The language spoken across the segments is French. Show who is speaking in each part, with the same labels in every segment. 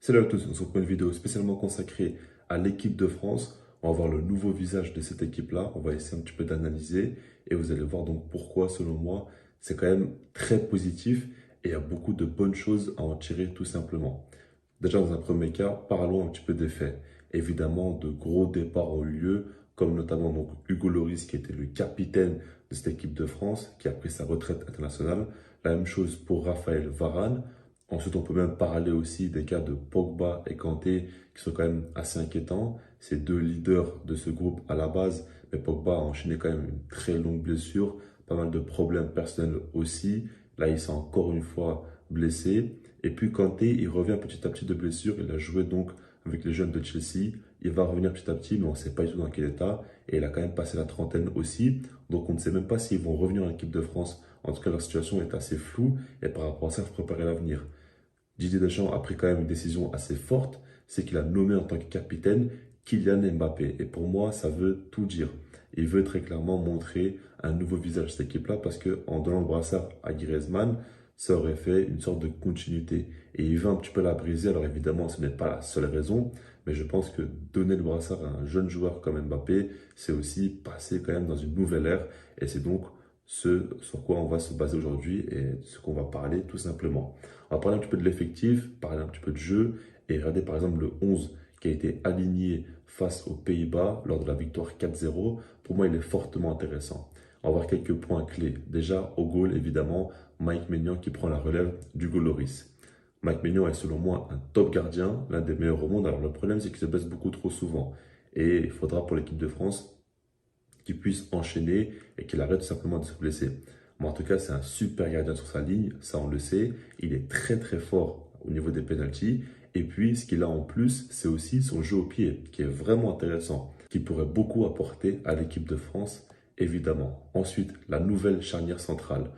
Speaker 1: Salut à tous, on se retrouve pour une vidéo spécialement consacrée à l'équipe de France. On va voir le nouveau visage de cette équipe-là. On va essayer un petit peu d'analyser et vous allez voir donc pourquoi, selon moi, c'est quand même très positif et il y a beaucoup de bonnes choses à en tirer tout simplement. Déjà, dans un premier cas, parlons un petit peu des faits. Évidemment, de gros départs ont eu lieu, comme notamment donc Hugo Lloris, qui était le capitaine de cette équipe de France, qui a pris sa retraite internationale. La même chose pour Raphaël Varane. Ensuite, on peut même parler aussi des cas de Pogba et Kanté, qui sont quand même assez inquiétants. C'est deux leaders de ce groupe à la base, mais Pogba a enchaîné quand même une très longue blessure, pas mal de problèmes personnels aussi. Là, il s'est encore une fois blessé. Et puis Kanté, il revient petit à petit de blessure. Il a joué donc avec les jeunes de Chelsea. Il va revenir petit à petit, mais on ne sait pas du tout dans quel état. Et il a quand même passé la trentaine aussi. Donc on ne sait même pas s'ils vont revenir en équipe de France. En tout cas, leur situation est assez floue. Et par rapport à ça, il faut préparer l'avenir. Didier Deschamps a pris quand même une décision assez forte. C'est qu'il a nommé en tant que capitaine Kylian Mbappé. Et pour moi, ça veut tout dire. Il veut très clairement montrer un nouveau visage de cette équipe-là parce qu'en donnant le brassard à Griezmann, ça aurait fait une sorte de continuité. Et il veut un petit peu la briser. Alors évidemment, ce n'est pas la seule raison, mais je pense que donner le brassard à un jeune joueur comme Mbappé, c'est aussi passer quand même dans une nouvelle ère. Et c'est donc ce sur quoi on va se baser aujourd'hui et ce qu'on va parler tout simplement. On va parler un petit peu de l'effectif, parler un petit peu de jeu et regarder par exemple le 11 qui a été aligné face aux Pays-Bas lors de la victoire 4-0. Pour moi, il est fortement intéressant. On va voir quelques points clés. Déjà, au goal, évidemment, Mike Maignan qui prend la relève d'Hugo Lloris. Mike Maignan est selon moi un top gardien, l'un des meilleurs au monde. Alors le problème, c'est qu'il se blesse beaucoup trop souvent. Et il faudra pour l'équipe de France qu'il puisse enchaîner et qu'il arrête tout simplement de se blesser. Mais en tout cas, c'est un super gardien sur sa ligne, ça on le sait. Il est très très fort au niveau des pénaltys. Et puis, ce qu'il a en plus, c'est aussi son jeu au pied, qui est vraiment intéressant, qui pourrait beaucoup apporter à l'équipe de France, évidemment. Ensuite, la nouvelle charnière centrale.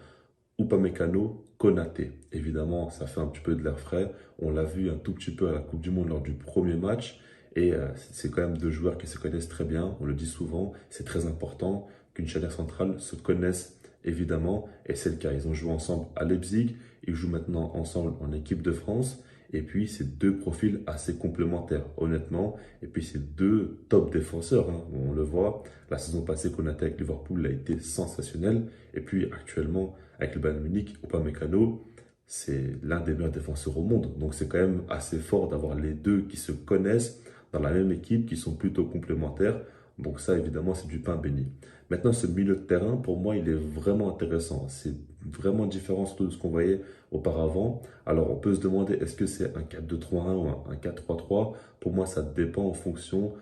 Speaker 1: Upamecano, Konaté. Évidemment, ça fait un petit peu de l'air frais. On l'a vu un tout petit peu à la Coupe du Monde lors du premier match. Et c'est quand même deux joueurs qui se connaissent très bien. On le dit souvent, c'est très important qu'une charnière centrale se connaisse, évidemment. Et c'est le cas. Ils ont joué ensemble à Leipzig. Ils jouent maintenant ensemble en équipe de France. Et puis, c'est deux profils assez complémentaires, honnêtement. Et puis, c'est deux top défenseurs, hein. On le voit. La saison passée, Konaté avec Liverpool a été sensationnel. Et puis, actuellement, avec le Bayern Munich, Upamecano, c'est l'un des meilleurs défenseurs au monde. Donc, c'est quand même assez fort d'avoir les deux qui se connaissent dans la même équipe, qui sont plutôt complémentaires. Donc, ça, évidemment, c'est du pain béni. Maintenant, ce milieu de terrain, pour moi, il est vraiment intéressant. C'est vraiment différent surtout de ce qu'on voyait auparavant. Alors, on peut se demander, est-ce que c'est un 4-2-3-1 ou un 4-3-3? Pour moi, ça dépend en fonction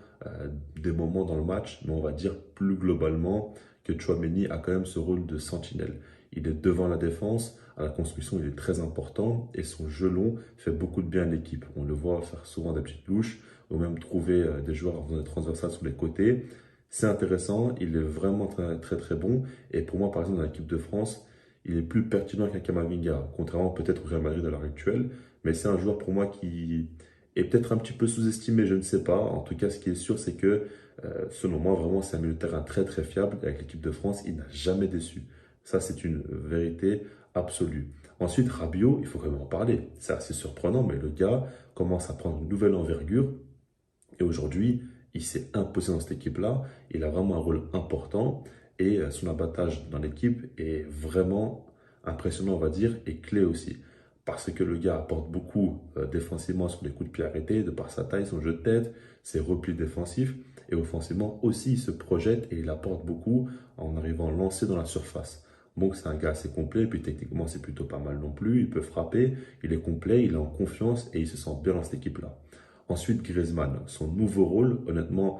Speaker 1: des moments dans le match. Mais on va dire plus globalement que Tchouaméni a quand même ce rôle de sentinelle. Il est devant la défense, à la construction, il est très important et son jeu long fait beaucoup de bien à l'équipe. On le voit faire souvent des petites louches ou même trouver des joueurs en faisant des transversales sur les côtés. C'est intéressant, il est vraiment très, très, très bon. Et pour moi, par exemple, dans l'équipe de France, il est plus pertinent qu'un Kamavinga, contrairement peut-être au Real Madrid à l'heure actuelle. Mais c'est un joueur pour moi qui est peut-être un petit peu sous-estimé, je ne sais pas. En tout cas, ce qui est sûr, c'est que selon moi, vraiment, c'est un milieu de terrain très, très fiable. Avec l'équipe de France, il n'a jamais déçu. Ça, c'est une vérité absolue. Ensuite, Rabiot, il faut quand même en parler. C'est assez surprenant, mais le gars commence à prendre une nouvelle envergure. Et aujourd'hui, il s'est imposé dans cette équipe-là. Il a vraiment un rôle important. Et son abattage dans l'équipe est vraiment impressionnant, on va dire, et clé aussi. Parce que le gars apporte beaucoup défensivement sur les coups de pied arrêtés, de par sa taille, son jeu de tête, ses replis défensifs. Et offensivement aussi, il se projette et il apporte beaucoup en arrivant lancé dans la surface. Donc c'est un gars assez complet, et puis techniquement c'est plutôt pas mal non plus, il peut frapper, il est complet, il est en confiance et il se sent bien dans cette équipe-là. Ensuite Griezmann, son nouveau rôle, honnêtement,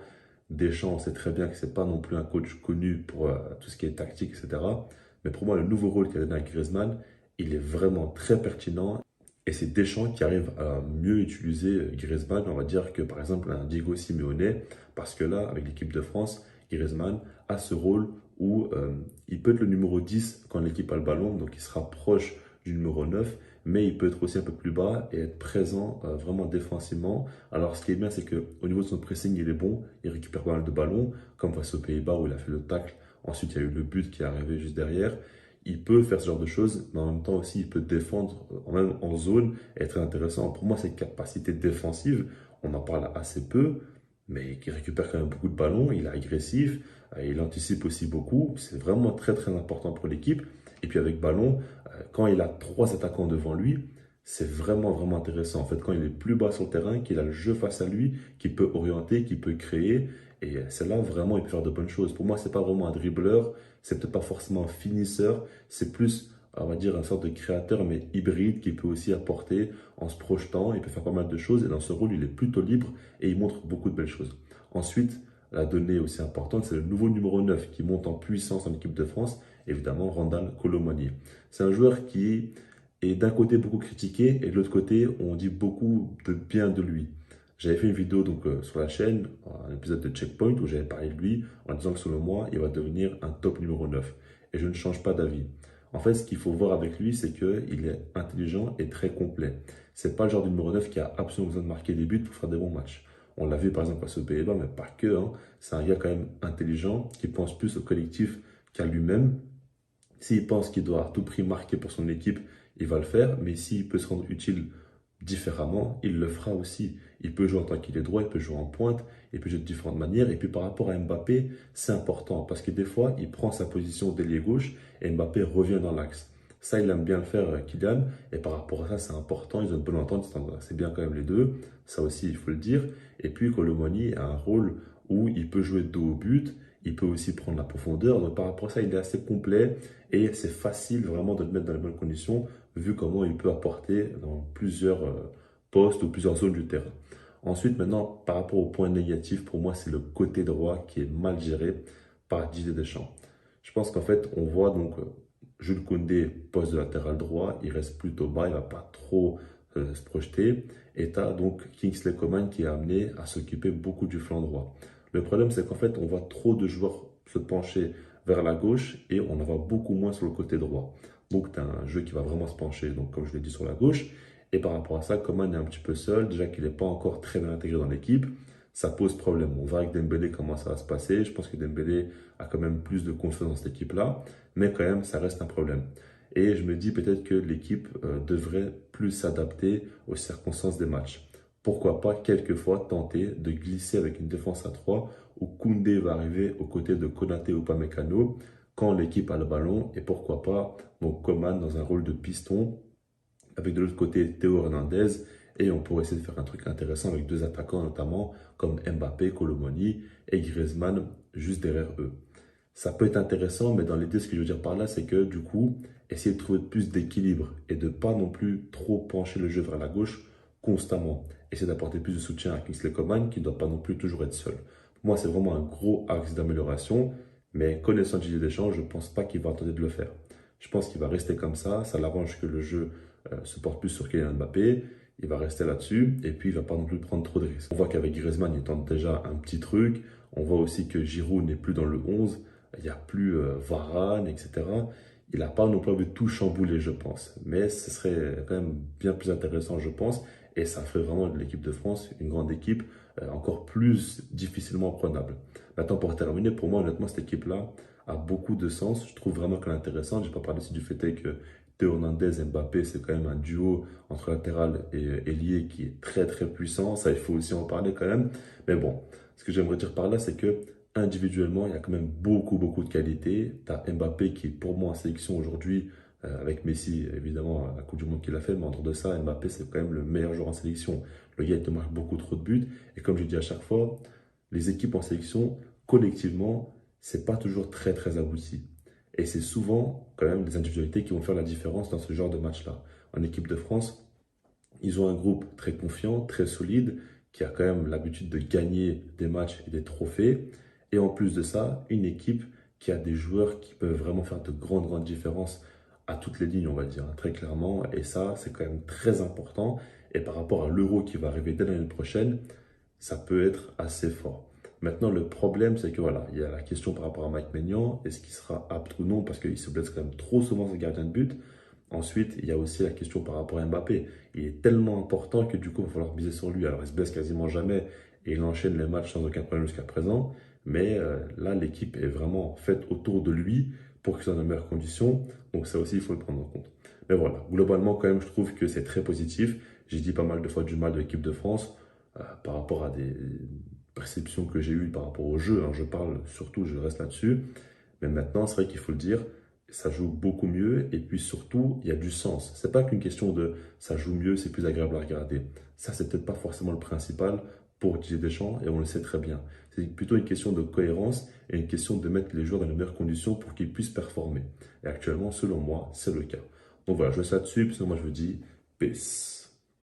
Speaker 1: Deschamps, on sait très bien que ce n'est pas non plus un coach connu pour tout ce qui est tactique, etc. Mais pour moi, le nouveau rôle qu'a donné à Griezmann, il est vraiment très pertinent. Et c'est Deschamps qui arrive à mieux utiliser Griezmann, on va dire, que par exemple un Diego Simeone, parce que là, avec l'équipe de France, Griezmann a ce rôle où il peut être le numéro 10 quand l'équipe a le ballon, donc il sera proche du numéro 9, mais il peut être aussi un peu plus bas et être présent vraiment défensivement. Alors ce qui est bien, c'est qu'au niveau de son pressing, il est bon, il récupère pas mal de ballons, comme face aux Pays-Bas où il a fait le tacle. Ensuite, il y a eu le but qui est arrivé juste derrière. il peut faire ce genre de choses, mais en même temps aussi, il peut défendre, même en zone, et être très intéressant. Pour moi, ses capacités défensives, on en parle assez peu, mais il récupère quand même beaucoup de ballons, il est agressif, il anticipe aussi beaucoup. C'est vraiment très, très important pour l'équipe. Et puis avec ballon, quand il a trois attaquants devant lui, c'est vraiment, vraiment intéressant. En fait, quand il est plus bas sur le terrain, qu'il a le jeu face à lui, qu'il peut orienter, qu'il peut créer, et c'est là vraiment il peut faire de bonnes choses. Pour moi, c'est pas vraiment un dribbleur, c'est peut-être pas forcément un finisseur, c'est plus, on va dire, une sorte de créateur, mais hybride, qui peut aussi apporter en se projetant, il peut faire pas mal de choses, et dans ce rôle, il est plutôt libre et il montre beaucoup de belles choses. Ensuite, la donnée aussi importante, c'est le nouveau numéro 9 qui monte en puissance en équipe de France, évidemment, Randal Kolo Muani. C'est un joueur qui est d'un côté beaucoup critiqué et de l'autre côté, on dit beaucoup de bien de lui. J'avais fait une vidéo donc, sur la chaîne, un épisode de Checkpoint, où j'avais parlé de lui en disant que selon moi, il va devenir un top numéro 9. Et je ne change pas d'avis. En fait, ce qu'il faut voir avec lui, c'est qu'il est intelligent et très complet. C'est pas le genre de numéro 9 qui a absolument besoin de marquer des buts pour faire des bons matchs. On l'a vu par exemple face aux Pays-Bas, mais pas que, hein. C'est un gars quand même intelligent qui pense plus au collectif qu'à lui-même. S'il pense qu'il doit à tout prix marquer pour son équipe, il va le faire. Mais s'il peut se rendre utile différemment, il le fera aussi. Il peut jouer en tant qu'il est droit, il peut jouer en pointe, il peut jouer de différentes manières. Et puis par rapport à Mbappé, c'est important parce que des fois, il prend sa position d'ailier gauche et Mbappé revient dans l'axe. Ça, il aime bien le faire, Kylian. Et par rapport à ça, c'est important. Ils ont une bonne entente. C'est bien quand même les deux. Ça aussi, il faut le dire. Et puis, Kolo Muani a un rôle où il peut jouer dos au but. Il peut aussi prendre la profondeur. Donc, par rapport à ça, il est assez complet. Et c'est facile vraiment de le mettre dans les bonnes conditions, vu comment il peut apporter dans plusieurs postes ou plusieurs zones du terrain. Ensuite, maintenant, par rapport au point négatif, pour moi, c'est le côté droit qui est mal géré par Didier Deschamps. Je pense qu'en fait, on voit donc Jules Koundé, poste de latéral droit, il reste plutôt bas, il ne va pas trop se projeter. Et tu as donc Kingsley Coman qui est amené à s'occuper beaucoup du flanc droit. Le problème, c'est qu'en fait, on voit trop de joueurs se pencher vers la gauche et on en voit beaucoup moins sur le côté droit. Donc, tu as un jeu qui va vraiment se pencher, donc, comme je l'ai dit, sur la gauche. Et par rapport à ça, Coman est un petit peu seul, déjà qu'il n'est pas encore très bien intégré dans l'équipe. Ça pose problème. On verra avec Dembélé comment ça va se passer. Je pense que Dembélé a quand même plus de confiance dans cette équipe-là, mais quand même, ça reste un problème. Et je me dis peut-être que l'équipe devrait plus s'adapter aux circonstances des matchs. Pourquoi pas quelquefois tenter de glisser avec une défense à 3 où Koundé va arriver aux côtés de Konaté ou Upamecano quand l'équipe a le ballon et pourquoi pas donc Coman dans un rôle de piston avec de l'autre côté Théo Hernandez et on pourrait essayer de faire un truc intéressant avec deux attaquants notamment comme Mbappé, Kolo Muani et Griezmann juste derrière eux. Ça peut être intéressant, mais dans l'idée, ce que je veux dire par là, c'est que du coup, essayer de trouver plus d'équilibre et de pas non plus trop pencher le jeu vers la gauche constamment. Essayer d'apporter plus de soutien à Kingsley Coman qui ne doit pas non plus toujours être seul. Pour moi, c'est vraiment un gros axe d'amélioration, mais connaissant Didier Deschamps, je ne pense pas qu'il va tenter de le faire. Je pense qu'il va rester comme ça l'arrange que le jeu se porte plus sur Kylian Mbappé, il va rester là-dessus et puis il ne va pas non plus prendre trop de risques. On voit qu'avec Griezmann, il tente déjà un petit truc. On voit aussi que Giroud n'est plus dans le 11. Il n'y a plus Varane, etc. Il n'a pas non plus envie de tout chambouler, je pense. Mais ce serait quand même bien plus intéressant, je pense. Et ça ferait vraiment de l'équipe de France une grande équipe encore plus difficilement prenable. Maintenant, pour terminer, pour moi, honnêtement, cette équipe-là a beaucoup de sens. Je trouve vraiment qu'elle est intéressante. Je n'ai pas parlé aussi du fait que Théo Hernandez et Mbappé, c'est quand même un duo entre latéral et ailier qui est très, très puissant. Ça, il faut aussi en parler quand même. Mais bon, ce que j'aimerais dire par là, c'est que individuellement, il y a quand même beaucoup, beaucoup de qualité. Tu as Mbappé qui est pour moi en sélection aujourd'hui, avec Messi, évidemment, la Coupe du Monde qu'il a fait, mais en dehors de ça, Mbappé, c'est quand même le meilleur joueur en sélection. Le gars, il te marque beaucoup trop de buts. Et comme je dis à chaque fois, les équipes en sélection, collectivement, c'est pas toujours très, très abouti. Et c'est souvent quand même des individualités qui vont faire la différence dans ce genre de match-là. En équipe de France, ils ont un groupe très confiant, très solide, qui a quand même l'habitude de gagner des matchs et des trophées. Et en plus de ça, une équipe qui a des joueurs qui peuvent vraiment faire de grandes, grandes différences à toutes les lignes, on va dire, hein, très clairement. Et ça, c'est quand même très important. Et par rapport à l'Euro qui va arriver dès l'année prochaine, ça peut être assez fort. Maintenant, le problème, c'est que voilà, il y a la question par rapport à Mike Maignan, est-ce qu'il sera apte ou non, parce qu'il se blesse quand même trop souvent ce gardien de but. Ensuite, il y a aussi la question par rapport à Mbappé. Il est tellement important que du coup, il va falloir miser sur lui. Alors, il se blesse quasiment jamais et il enchaîne les matchs sans aucun problème jusqu'à présent. Mais là, l'équipe est vraiment faite autour de lui pour qu'ils soient dans de meilleures conditions. Donc ça aussi, il faut le prendre en compte. Mais voilà, globalement, quand même, je trouve que c'est très positif. J'ai dit pas mal de fois du mal de l'équipe de France par rapport à des perceptions que j'ai eues par rapport au jeu, hein. Je parle surtout, je reste là-dessus. Mais maintenant, c'est vrai qu'il faut le dire, ça joue beaucoup mieux et puis surtout, il y a du sens. C'est pas qu'une question de ça joue mieux, c'est plus agréable à regarder. Ça, c'est peut-être pas forcément le principal pour Didier Deschamps et on le sait très bien. C'est plutôt une question de cohérence et une question de mettre les joueurs dans les meilleures conditions pour qu'ils puissent performer. Et actuellement, selon moi, c'est le cas. Donc voilà, je laisse là-dessus, puis moi je vous dis peace.